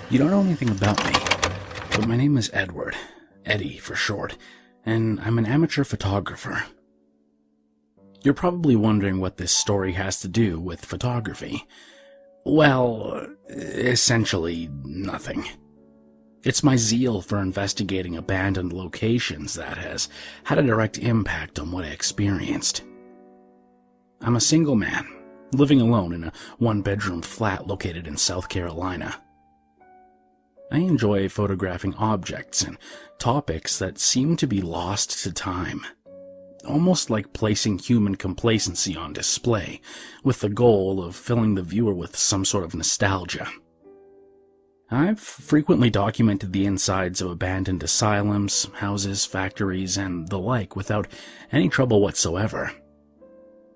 You don't know anything about me, but my name is Edward, Eddie for short, and I'm an amateur photographer. You're probably wondering what this story has to do with photography. Well, essentially nothing. It's my zeal for investigating abandoned locations that has had a direct impact on what I experienced. I'm a single man, living alone in a one-bedroom flat located in South Carolina. I enjoy photographing objects and topics that seem to be lost to time, almost like placing human complacency on display, with the goal of filling the viewer with some sort of nostalgia. I've frequently documented the insides of abandoned asylums, houses, factories, and the like without any trouble whatsoever.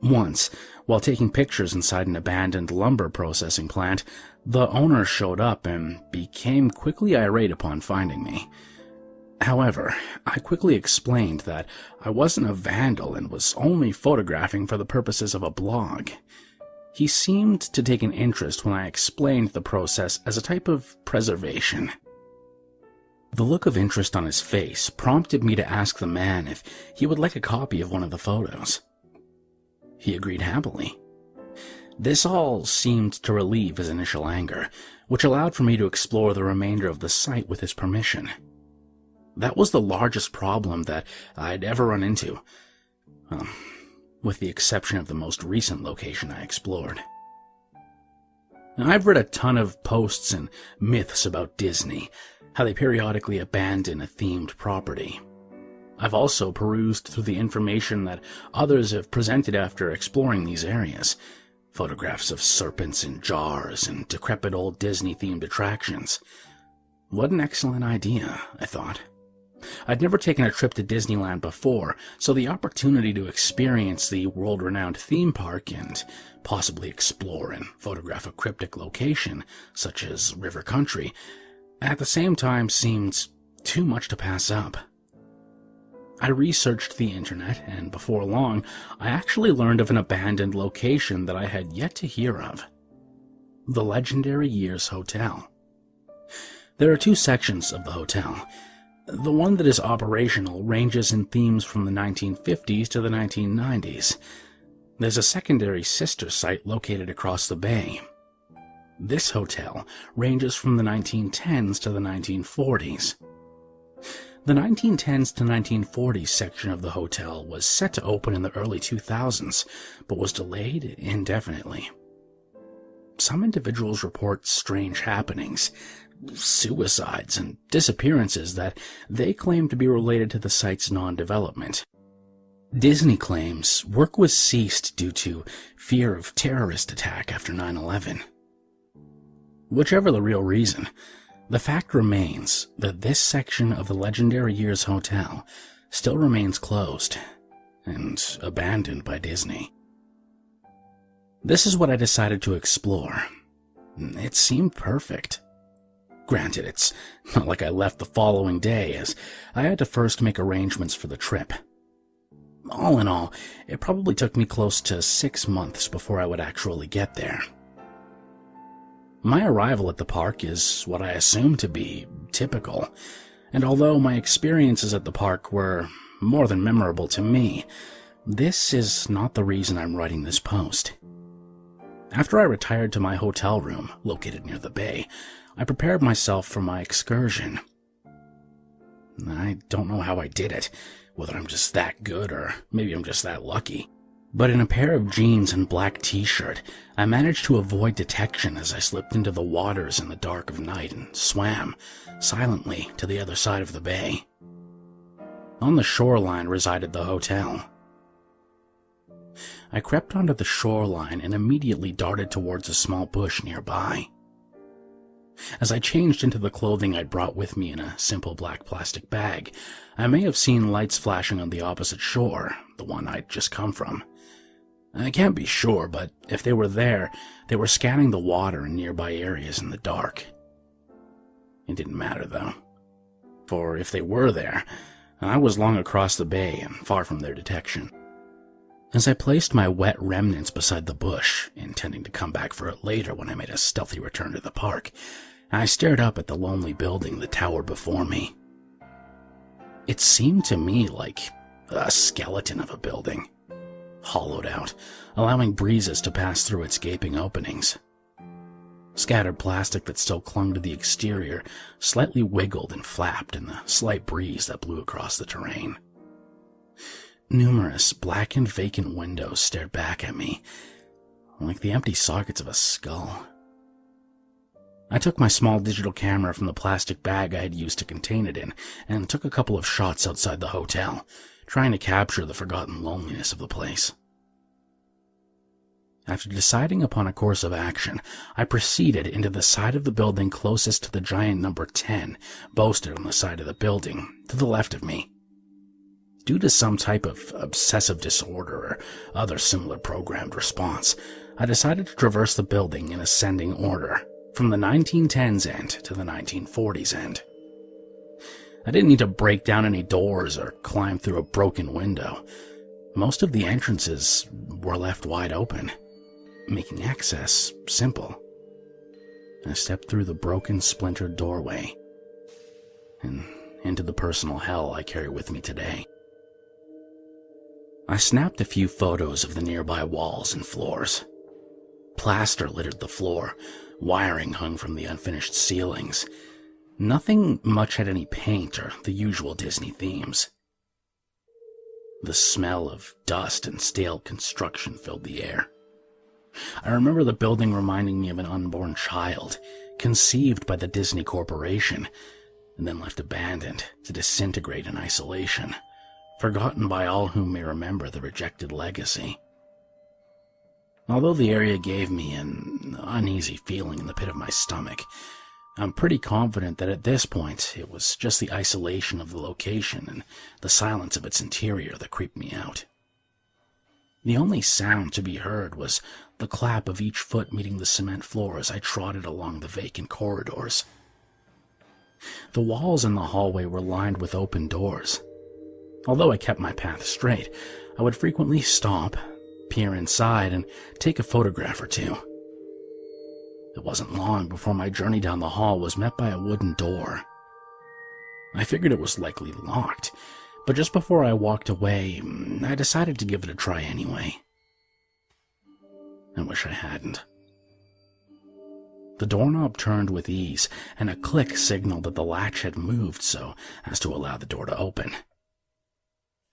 Once, while taking pictures inside an abandoned lumber processing plant, the owner showed up and became quickly irate upon finding me. However, I quickly explained that I wasn't a vandal and was only photographing for the purposes of a blog. He seemed to take an interest when I explained the process as a type of preservation. The look of interest on his face prompted me to ask the man if he would like a copy of one of the photos. He agreed happily. This all seemed to relieve his initial anger, which allowed for me to explore the remainder of the site with his permission. That was the largest problem that I'd ever run into, with the exception of the most recent location I explored. Now, I've read a ton of posts and myths about Disney, how they periodically abandon a themed property. I've also perused through the information that others have presented after exploring these areas. Photographs of serpents in jars and decrepit old Disney-themed attractions. What an excellent idea, I thought. I'd never taken a trip to Disneyland before, so the opportunity to experience the world-renowned theme park and possibly explore and photograph a cryptic location, such as River Country, at the same time seemed too much to pass up. I researched the internet, and before long, I actually learned of an abandoned location that I had yet to hear of. The legendary Years Hotel. There are two sections of the hotel. The one that is operational ranges in themes from the 1950s to the 1990s. There's a secondary sister site located across the bay. This hotel ranges from the 1910s to the 1940s. The 1910s to 1940s section of the hotel was set to open in the early 2000s, but was delayed indefinitely. Some individuals report strange happenings, suicides, and disappearances that they claim to be related to the site's non-development. Disney claims work was ceased due to fear of terrorist attack after 9/11. Whichever the real reason, the fact remains that this section of the legendary Years Hotel still remains closed and abandoned by Disney. This is what I decided to explore. It seemed perfect. Granted, it's not like I left the following day, as I had to first make arrangements for the trip. All in all, it probably took me close to 6 months before I would actually get there. My arrival at the park is what I assume to be typical, and although my experiences at the park were more than memorable to me, this is not the reason I'm writing this post. After I retired to my hotel room, located near the bay, I prepared myself for my excursion. I don't know how I did it, whether I'm just that good or maybe I'm just that lucky. But in a pair of jeans and black t-shirt, I managed to avoid detection as I slipped into the waters in the dark of night and swam silently to the other side of the bay. On the shoreline resided the hotel. I crept onto the shoreline and immediately darted towards a small bush nearby. As I changed into the clothing I'd brought with me in a simple black plastic bag, I may have seen lights flashing on the opposite shore, the one I'd just come from. I can't be sure, but if they were there, they were scanning the water in nearby areas in the dark. It didn't matter, though. For if they were there, I was long across the bay and far from their detection. As I placed my wet remnants beside the bush, intending to come back for it later when I made a stealthy return to the park, I stared up at the lonely building that towered before me. It seemed to me like a skeleton of a building, hollowed out, allowing breezes to pass through its gaping openings. Scattered plastic that still clung to the exterior slightly wiggled and flapped in the slight breeze that blew across the terrain. Numerous blackened vacant windows stared back at me, like the empty sockets of a skull. I took my small digital camera from the plastic bag I had used to contain it in and took a couple of shots outside the hotel, trying to capture the forgotten loneliness of the place. After deciding upon a course of action, I proceeded into the side of the building closest to the giant number 10 posted on the side of the building, to the left of me. Due to some type of obsessive disorder or other similar programmed response, I decided to traverse the building in ascending order, from the 1910s end to the 1940s end. I didn't need to break down any doors or climb through a broken window. Most of the entrances were left wide open, making access simple. I stepped through the broken, splintered doorway and into the personal hell I carry with me today. I snapped a few photos of the nearby walls and floors. Plaster littered the floor, wiring hung from the unfinished ceilings. Nothing much had any paint or the usual Disney themes. The smell of dust and stale construction filled the air. I remember the building reminding me of an unborn child, conceived by the Disney Corporation, and then left abandoned to disintegrate in isolation, forgotten by all who may remember the rejected legacy. Although the area gave me an uneasy feeling in the pit of my stomach, I'm pretty confident that at this point it was just the isolation of the location and the silence of its interior that creeped me out. The only sound to be heard was the clap of each foot meeting the cement floor as I trotted along the vacant corridors. The walls in the hallway were lined with open doors. Although I kept my path straight, I would frequently stop, peer inside, and take a photograph or two. It wasn't long before my journey down the hall was met by a wooden door. I figured it was likely locked, but just before I walked away, I decided to give it a try anyway. I wish I hadn't. The doorknob turned with ease, and a click signaled that the latch had moved so as to allow the door to open.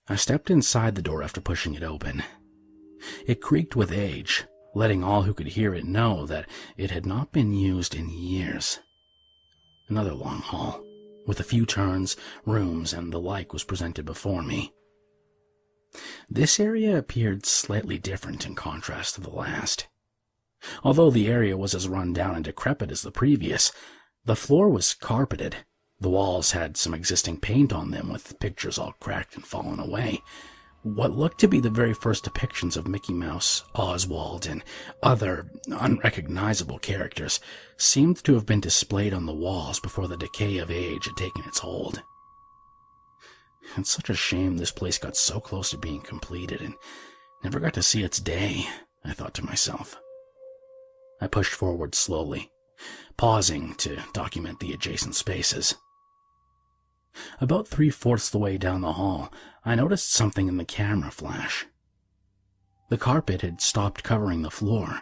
I stepped inside the door after pushing it open. It creaked with age, letting all who could hear it know that it had not been used in years. Another long hall, with a few turns, rooms, and the like was presented before me. This area appeared slightly different in contrast to the last. Although the area was as run down and decrepit as the previous, the floor was carpeted. The walls had some existing paint on them, with pictures all cracked and fallen away. What looked to be the very first depictions of Mickey Mouse, Oswald, and other unrecognizable characters seemed to have been displayed on the walls before the decay of age had taken its hold. It's such a shame this place got so close to being completed and never got to see its day, I thought to myself. I pushed forward slowly, pausing to document the adjacent spaces. About 3/4 the way down the hall, I noticed something in the camera flash. The carpet had stopped covering the floor.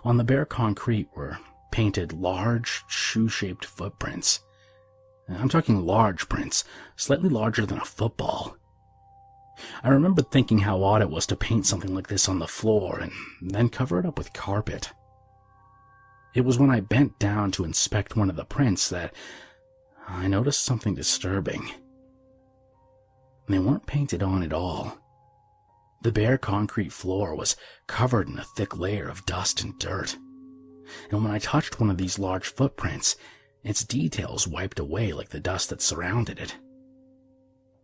On the bare concrete were painted large, shoe-shaped footprints. I'm talking large prints, slightly larger than a football. I remembered thinking how odd it was to paint something like this on the floor and then cover it up with carpet. It was when I bent down to inspect one of the prints that I noticed something disturbing. They weren't painted on at all. The bare concrete floor was covered in a thick layer of dust and dirt. And when I touched one of these large footprints, its details wiped away like the dust that surrounded it.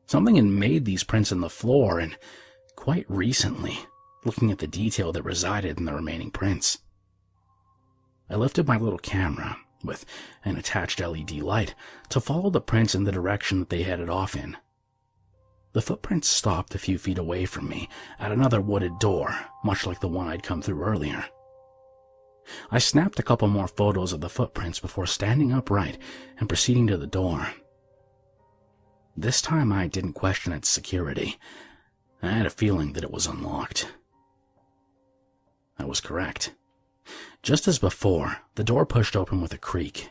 Something had made these prints in the floor, and quite recently, looking at the detail that resided in the remaining prints. I lifted my little camera, with an attached LED light, to follow the prints in the direction that they headed off in. The footprints stopped a few feet away from me, at another wooded door, much like the one I'd come through earlier. I snapped a couple more photos of the footprints before standing upright and proceeding to the door. This time I didn't question its security. I had a feeling that it was unlocked. I was correct. Just as before, the door pushed open with a creak.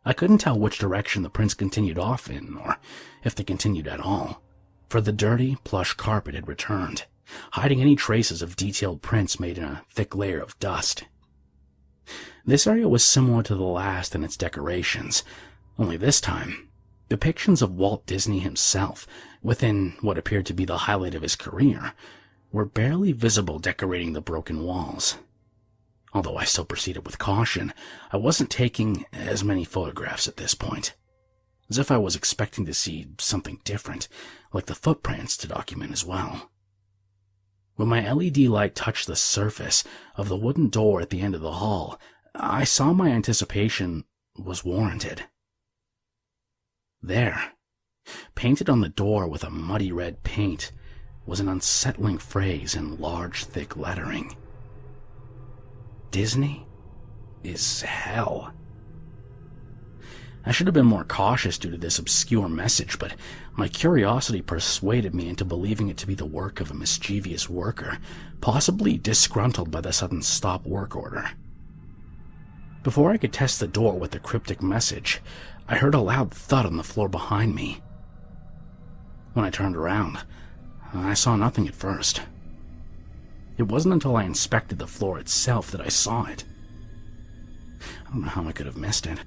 I couldn't tell which direction the prints continued off in, or if they continued at all, for the dirty, plush carpet had returned, hiding any traces of detailed prints made in a thick layer of dust. This area was similar to the last in its decorations, only this time, depictions of Walt Disney himself, within what appeared to be the highlight of his career, were barely visible decorating the broken walls. Although I still proceeded with caution, I wasn't taking as many photographs at this point, as if I was expecting to see something different, like the footprints, to document as well. When my LED light touched the surface of the wooden door at the end of the hall, I saw my anticipation was warranted. There, painted on the door with a muddy red paint, was an unsettling phrase in large, thick lettering. Disney is hell. I should have been more cautious due to this obscure message, but my curiosity persuaded me into believing it to be the work of a mischievous worker, possibly disgruntled by the sudden stop work order. Before I could test the door with the cryptic message, I heard a loud thud on the floor behind me. When I turned around, I saw nothing at first. It wasn't until I inspected the floor itself that I saw it. I don't know how I could have missed it.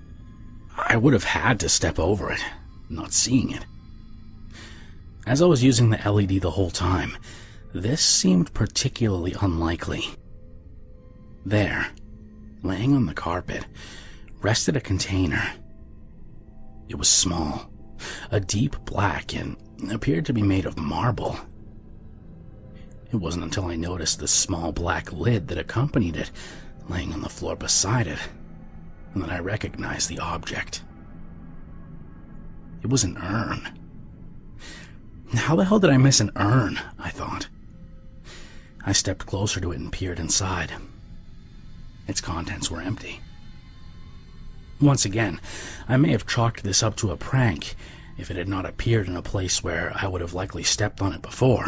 I would have had to step over it, not seeing it. As I was using the LED the whole time, this seemed particularly unlikely. There, laying on the carpet, rested a container. It was small, a deep black, and appeared to be made of marble. It wasn't until I noticed the small black lid that accompanied it laying on the floor beside it, and that I recognized the object. It was an urn. How the hell did I miss an urn? I thought. I stepped closer to it and peered inside. Its contents were empty. Once again, I may have chalked this up to a prank if it had not appeared in a place where I would have likely stepped on it before.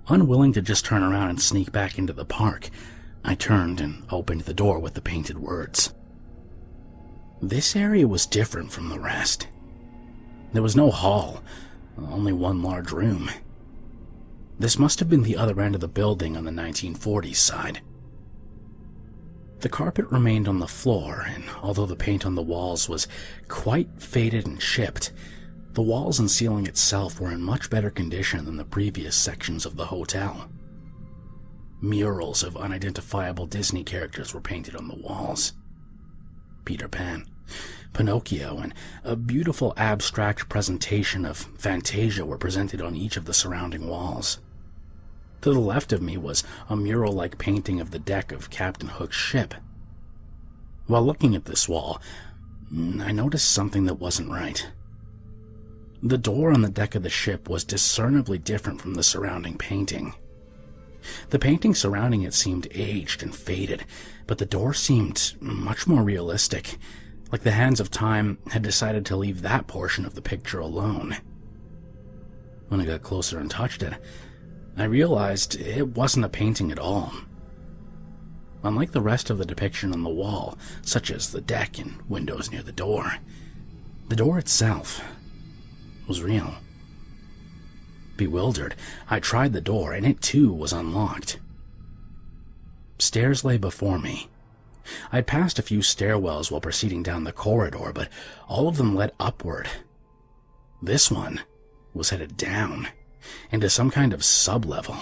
Unwilling to just turn around and sneak back into the park, I turned and opened the door with the painted words. This area was different from the rest. There was no hall, only one large room. This must have been the other end of the building on the 1940s side. The carpet remained on the floor, and although the paint on the walls was quite faded and chipped, the walls and ceiling itself were in much better condition than the previous sections of the hotel. Murals of unidentifiable Disney characters were painted on the walls. Peter Pan, Pinocchio, and a beautiful abstract presentation of Fantasia were presented on each of the surrounding walls. To the left of me was a mural-like painting of the deck of Captain Hook's ship. While looking at this wall, I noticed something that wasn't right. The door on the deck of the ship was discernibly different from the surrounding painting. The painting surrounding it seemed aged and faded, but the door seemed much more realistic, like the hands of time had decided to leave that portion of the picture alone. When I got closer and touched it, I realized it wasn't a painting at all. Unlike the rest of the depiction on the wall, such as the deck and windows near the door itself was real. Bewildered, I tried the door, and it too was unlocked. Stairs lay before me. I'd passed a few stairwells while proceeding down the corridor, but all of them led upward. This one was headed down, into some kind of sub-level.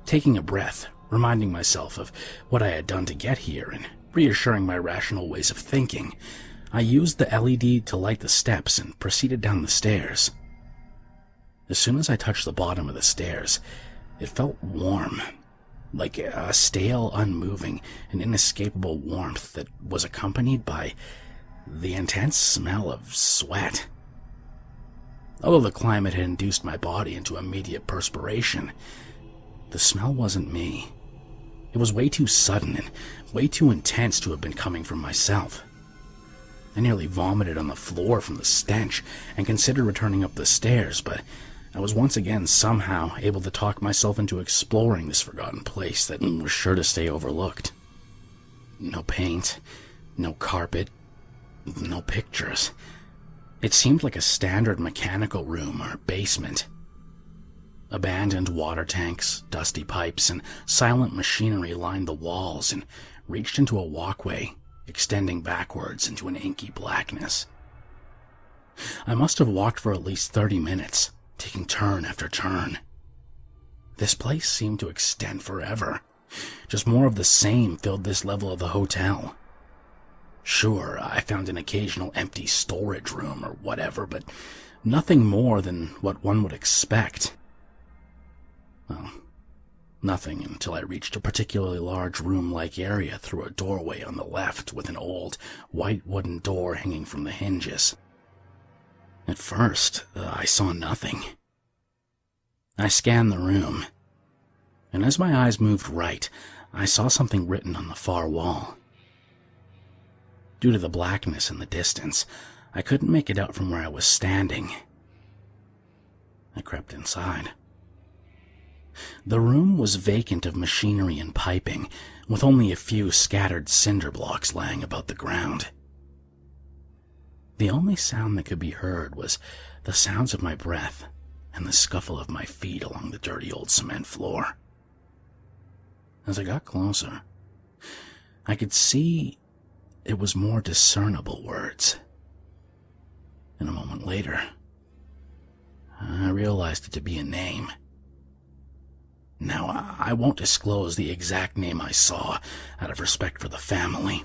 Taking a breath, reminding myself of what I had done to get here, and reassuring my rational ways of thinking, I used the LED to light the steps and proceeded down the stairs. As soon as I touched the bottom of the stairs, it felt warm, like a stale, unmoving, and inescapable warmth that was accompanied by the intense smell of sweat. Although the climate had induced my body into immediate perspiration, the smell wasn't me. It was way too sudden and way too intense to have been coming from myself. I nearly vomited on the floor from the stench and considered returning up the stairs, but I was once again somehow able to talk myself into exploring this forgotten place that was sure to stay overlooked. No paint, no carpet, no pictures. It seemed like a standard mechanical room or basement. Abandoned water tanks, dusty pipes, and silent machinery lined the walls and reached into a walkway, extending backwards into an inky blackness. I must have walked for at least 30 minutes, taking turn after turn. This place seemed to extend forever. Just more of the same filled this level of the hotel. Sure, I found an occasional empty storage room or whatever, but nothing more than what one would expect. Well, nothing until I reached a particularly large room-like area through a doorway on the left with an old, white wooden door hanging from the hinges. At first, I saw nothing. I scanned the room, and as my eyes moved right, I saw something written on the far wall. Due to the blackness in the distance, I couldn't make it out from where I was standing. I crept inside. The room was vacant of machinery and piping, with only a few scattered cinder blocks laying about the ground. The only sound that could be heard was the sounds of my breath and the scuffle of my feet along the dirty old cement floor. As I got closer, I could see it was more discernible words. And a moment later, I realized it to be a name. Now, I won't disclose the exact name I saw out of respect for the family,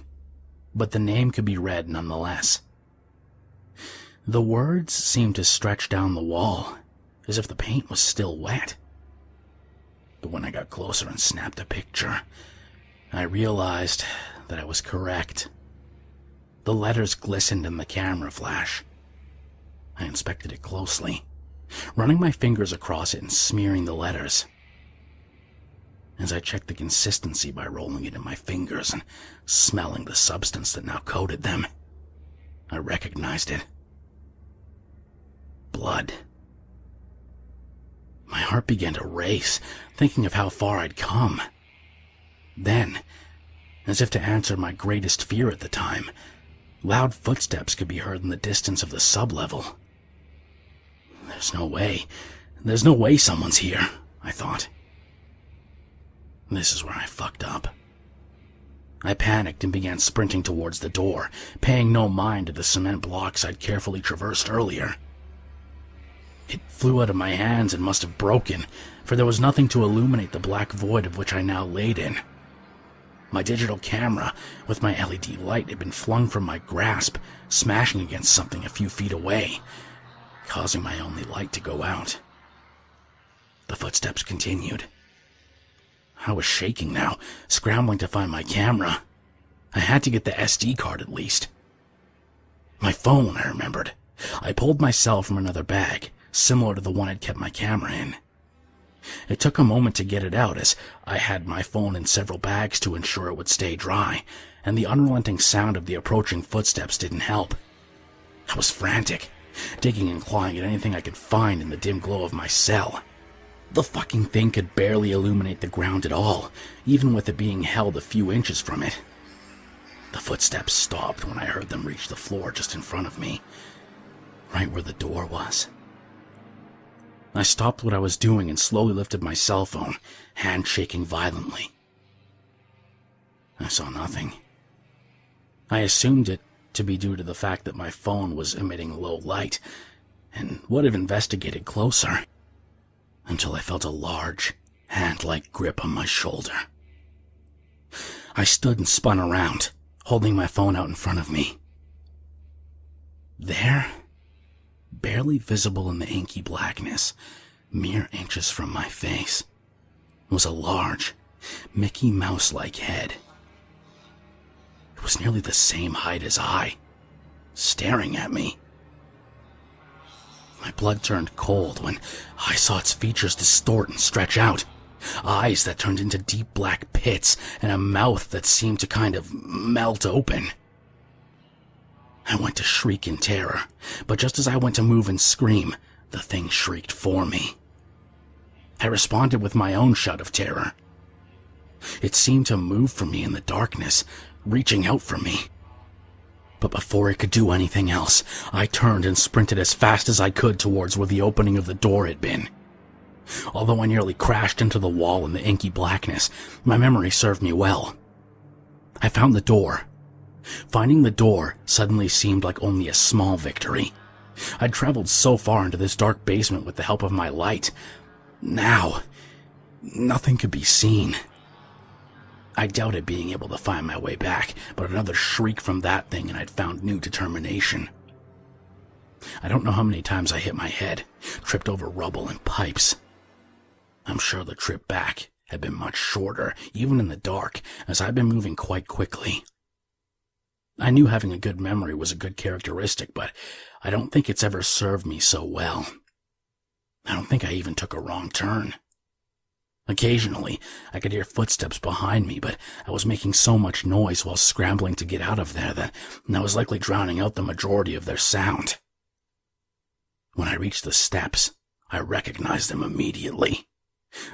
but the name could be read nonetheless. The words seemed to stretch down the wall, as if the paint was still wet. But when I got closer and snapped a picture, I realized that I was correct. The letters glistened in the camera flash. I inspected it closely, running my fingers across it and smearing the letters. As I checked the consistency by rolling it in my fingers and smelling the substance that now coated them, I recognized it. Blood. My heart began to race, thinking of how far I'd come. Then, as if to answer my greatest fear at the time, loud footsteps could be heard in the distance of the sublevel. There's no way someone's here, I thought. This is where I fucked up. I panicked and began sprinting towards the door, paying no mind to the cement blocks I'd carefully traversed earlier. It flew out of my hands and must have broken, for there was nothing to illuminate the black void of which I now laid in. My digital camera, with my LED light, had been flung from my grasp, smashing against something a few feet away, causing my only light to go out. The footsteps continued. I was shaking now, scrambling to find my camera. I had to get the SD card at least. My phone, I remembered. I pulled my cell from another bag, similar to the one I'd kept my camera in. It took a moment to get it out, as I had my phone in several bags to ensure it would stay dry, and the unrelenting sound of the approaching footsteps didn't help. I was frantic, digging and clawing at anything I could find in the dim glow of my cell. The fucking thing could barely illuminate the ground at all, even with it being held a few inches from it. The footsteps stopped when I heard them reach the floor just in front of me, right where the door was. I stopped what I was doing and slowly lifted my cell phone, hand shaking violently. I saw nothing. I assumed it to be due to the fact that my phone was emitting low light, and would have investigated closer, until I felt a large, hand-like grip on my shoulder. I stood and spun around, holding my phone out in front of me. There, barely visible in the inky blackness, mere inches from my face, was a large, Mickey Mouse-like head. It was nearly the same height as I, staring at me. My blood turned cold when I saw its features distort and stretch out. eyes that turned into deep black pits, and a mouth that seemed to kind of melt open. I went to shriek in terror, but just as I went to move and scream, the thing shrieked for me. I responded with my own shout of terror. It seemed to move from me in the darkness, reaching out for me. But before it could do anything else, I turned and sprinted as fast as I could towards where the opening of the door had been. Although I nearly crashed into the wall in the inky blackness, my memory served me well. I found the door. Finding the door suddenly seemed like only a small victory. I'd traveled so far into this dark basement with the help of my light. Now, nothing could be seen. I doubted being able to find my way back, but another shriek from that thing and I'd found new determination. I don't know how many times I hit my head, tripped over rubble and pipes. I'm sure the trip back had been much shorter, even in the dark, as I'd been moving quite quickly. I knew having a good memory was a good characteristic, but I don't think it's ever served me so well. I don't think I even took a wrong turn. Occasionally, I could hear footsteps behind me, but I was making so much noise while scrambling to get out of there that I was likely drowning out the majority of their sound. When I reached the steps, I recognized them immediately.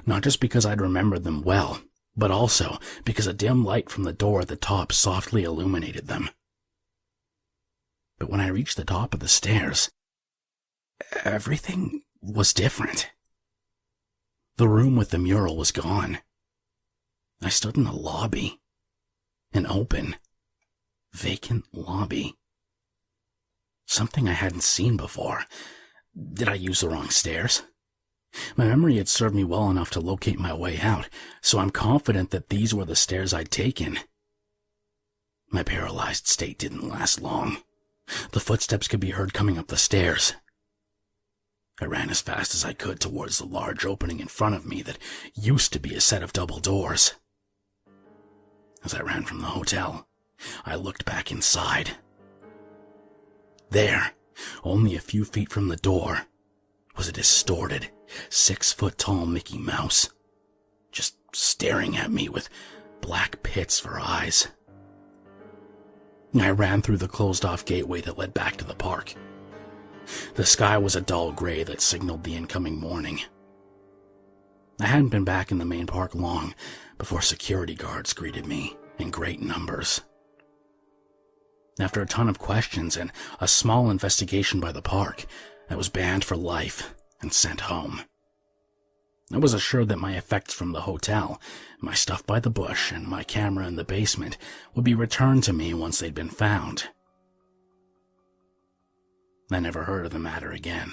Not just because I'd remembered them well, but also because a dim light from the door at the top softly illuminated them. But when I reached the top of the stairs, everything was different. The room with the mural was gone. I stood in a lobby. An open, vacant lobby. Something I hadn't seen before. Did I use the wrong stairs? My memory had served me well enough to locate my way out, so I'm confident that these were the stairs I'd taken. My paralyzed state didn't last long. The footsteps could be heard coming up the stairs. I ran as fast as I could towards the large opening in front of me that used to be a set of double doors. As I ran from the hotel, I looked back inside. There, only a few feet from the door, was a distorted, 6-foot-tall Mickey Mouse, just staring at me with black pits for eyes. I ran through the closed-off gateway that led back to the park. The sky was a dull gray that signaled the incoming morning. I hadn't been back in the main park long before security guards greeted me in great numbers. After a ton of questions and a small investigation by the park, I was banned for life and sent home. I was assured that my effects from the hotel, my stuff by the bush, and my camera in the basement would be returned to me once they'd been found. I never heard of the matter again.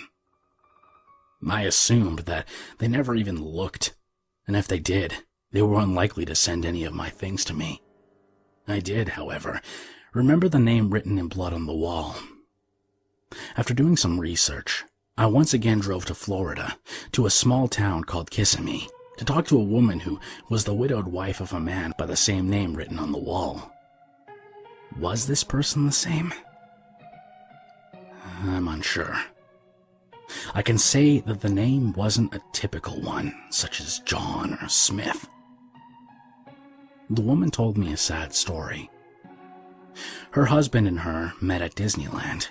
I assumed that they never even looked, and if they did, they were unlikely to send any of my things to me. I did, however, remember the name written in blood on the wall. After doing some research, I once again drove to Florida, to a small town called Kissimmee, to talk to a woman who was the widowed wife of a man by the same name written on the wall. Was this person the same? I'm unsure. I can say that the name wasn't a typical one, such as John or Smith. The woman told me a sad story. Her husband and her met at Disneyland.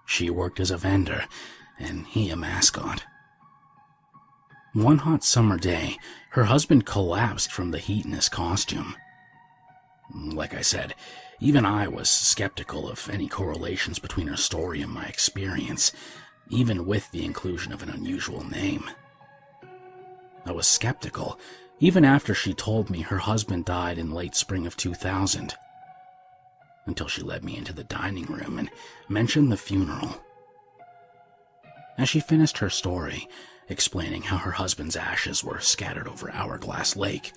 She worked as a vendor, and he a mascot. One hot summer day, her husband collapsed from the heat in his costume. Like I said, even I was skeptical of any correlations between her story and my experience, even with the inclusion of an unusual name. I was skeptical even after she told me her husband died in late spring of 2000, until she led me into the dining room and mentioned the funeral. As she finished her story, explaining how her husband's ashes were scattered over Hourglass Lake,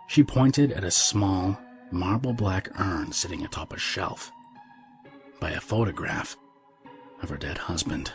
she pointed at a small, marble-black urn sitting atop a shelf by a photograph of her dead husband.